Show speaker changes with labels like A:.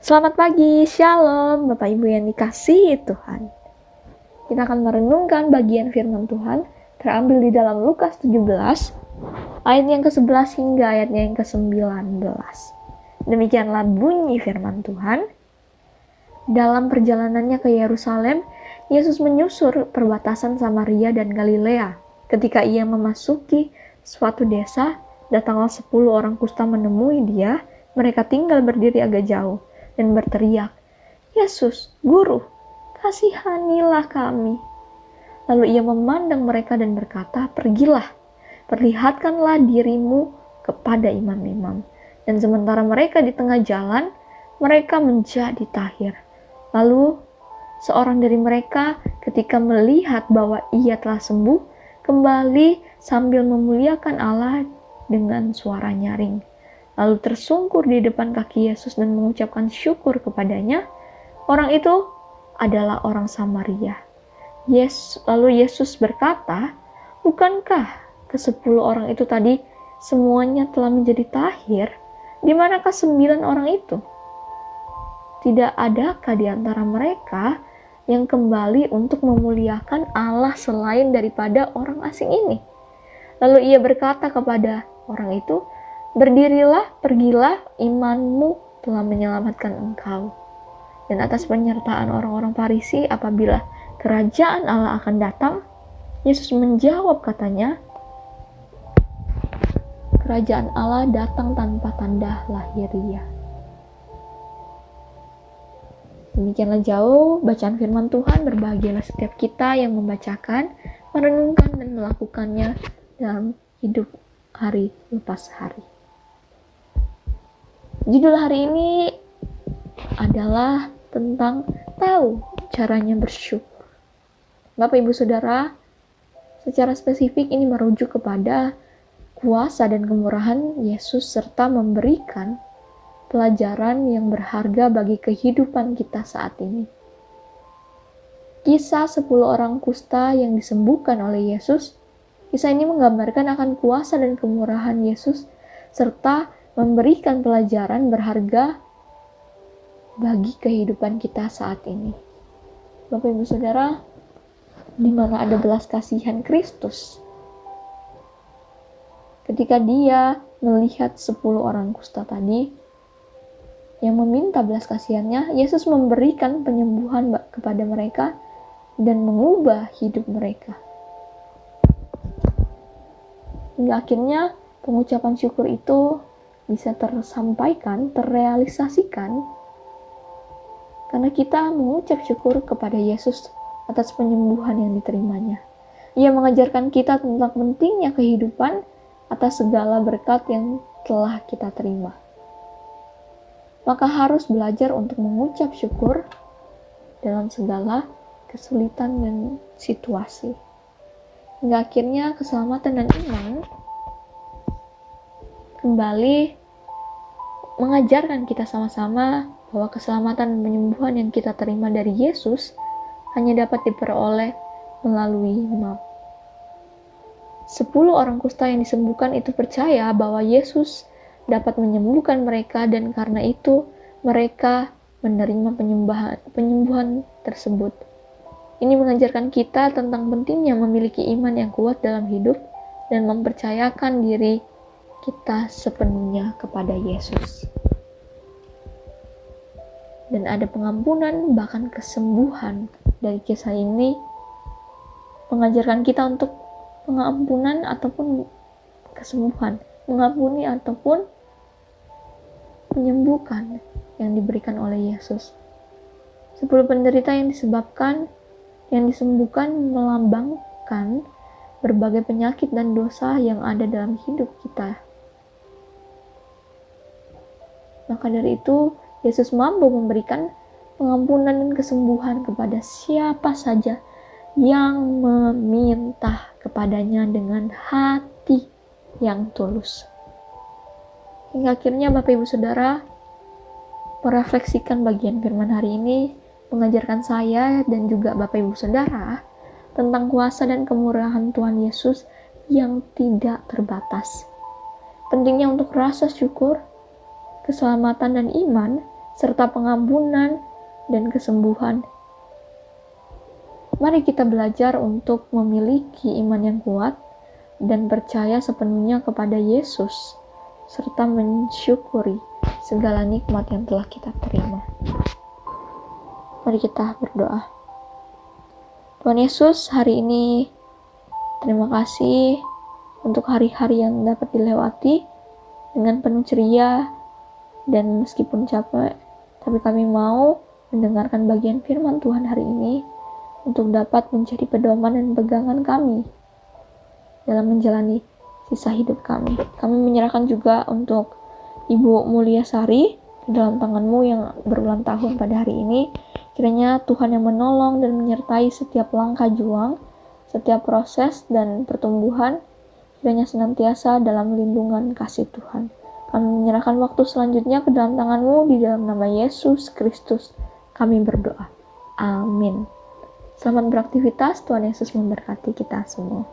A: Selamat pagi, Shalom Bapak Ibu yang dikasihi Tuhan. Kita akan merenungkan bagian firman Tuhan terambil di dalam Lukas 17 ayat yang ke-11 hingga ayatnya yang ke-19. Demikianlah bunyi firman Tuhan. Dalam perjalanannya ke Yerusalem, Yesus menyusur perbatasan Samaria dan Galilea. Ketika ia memasuki suatu desa, datanglah 10 orang kusta menemui dia. Mereka tinggal berdiri agak jauh dan berteriak, "Yesus, Guru, kasihanilah kami." Lalu ia memandang mereka dan berkata, "Pergilah, perlihatkanlah dirimu kepada imam-imam." Dan sementara mereka di tengah jalan, mereka menjadi tahir. Lalu seorang dari mereka ketika melihat bahwa ia telah sembuh, kembali sambil memuliakan Allah dengan suara nyaring. Lalu tersungkur di depan kaki Yesus dan mengucapkan syukur kepadanya. Orang itu adalah orang Samaria. Lalu Yesus berkata, "Bukankah ke-10 orang itu tadi semuanya telah menjadi tahir? Di manakah 9 orang itu? Tidak adakah di antara mereka yang kembali untuk memuliakan Allah selain daripada orang asing ini?" Lalu ia berkata kepada orang itu, "Berdirilah, pergilah, imanmu telah menyelamatkan engkau." Dan atas penyertaan orang-orang Farisi apabila kerajaan Allah akan datang, Yesus menjawab katanya, "Kerajaan Allah datang tanpa tanda lahiriah." Demikianlah jauh bacaan firman Tuhan. Berbahagialah setiap kita yang membacakan, merenungkan, dan melakukannya dalam hidup hari lepas hari. Judul hari ini adalah tentang tahu caranya bersyukur. Bapak Ibu Saudara, secara spesifik ini merujuk kepada kuasa dan kemurahan Yesus serta memberikan pelajaran yang berharga bagi kehidupan kita saat ini. Kisah 10 orang kusta yang disembuhkan oleh Yesus, kisah ini menggambarkan akan kuasa dan kemurahan Yesus serta memberikan pelajaran berharga bagi kehidupan kita saat ini. Bapak Ibu Saudara, di mana ada belas kasihan Kristus, ketika dia melihat 10 orang kusta tadi yang meminta belas kasihannya, Yesus memberikan penyembuhan kepada mereka dan mengubah hidup mereka. Hingga akhirnya pengucapan syukur itu bisa tersampaikan, terrealisasikan karena kita mengucap syukur kepada Yesus atas penyembuhan yang diterimanya. Ia mengajarkan kita tentang pentingnya kehidupan atas segala berkat yang telah kita terima. Maka harus belajar untuk mengucap syukur dalam segala kesulitan dan situasi. Hingga akhirnya keselamatan dan iman kembali mengajarkan kita sama-sama bahwa keselamatan dan penyembuhan yang kita terima dari Yesus hanya dapat diperoleh melalui iman. 10 orang kusta yang disembuhkan itu percaya bahwa Yesus dapat menyembuhkan mereka dan karena itu mereka menerima penyembuhan tersebut. Ini mengajarkan kita tentang pentingnya memiliki iman yang kuat dalam hidup dan mempercayakan diri kita sepenuhnya kepada Yesus. Dan ada pengampunan bahkan kesembuhan dari kisah ini mengajarkan kita untuk pengampunan ataupun kesembuhan, mengampuni ataupun menyembuhkan yang diberikan oleh Yesus. 10 penderita yang disembuhkan melambangkan berbagai penyakit dan dosa yang ada dalam hidup kita. Maka dari itu, Yesus mampu memberikan pengampunan dan kesembuhan kepada siapa saja yang meminta kepadanya dengan hati yang tulus. Hingga akhirnya Bapak Ibu Saudara merefleksikan bagian firman hari ini, mengajarkan saya dan juga Bapak Ibu Saudara tentang kuasa dan kemurahan Tuhan Yesus yang tidak terbatas. Pentingnya untuk rasa syukur, keselamatan dan iman serta pengampunan dan kesembuhan. Mari kita belajar untuk memiliki iman yang kuat dan percaya sepenuhnya kepada Yesus, serta mensyukuri segala nikmat yang telah kita terima. Mari kita berdoa. Tuhan Yesus, hari ini terima kasih untuk hari-hari yang dapat dilewati dengan penuh ceria, dan meskipun capek, tapi kami mau mendengarkan bagian firman Tuhan hari ini untuk dapat menjadi pedoman dan pegangan kami dalam menjalani sisa hidup kami. Kami menyerahkan juga untuk Ibu Mulyasari ke dalam tangan-Mu yang berulang tahun pada hari ini. Kiranya Tuhan yang menolong dan menyertai setiap langkah juang, setiap proses dan pertumbuhan, kiranya senantiasa dalam lindungan kasih Tuhan. Kami menyerahkan waktu selanjutnya ke dalam tangan-Mu, di dalam nama Yesus Kristus kami berdoa. Amin. Selamat beraktivitas, Tuhan Yesus memberkati kita semua.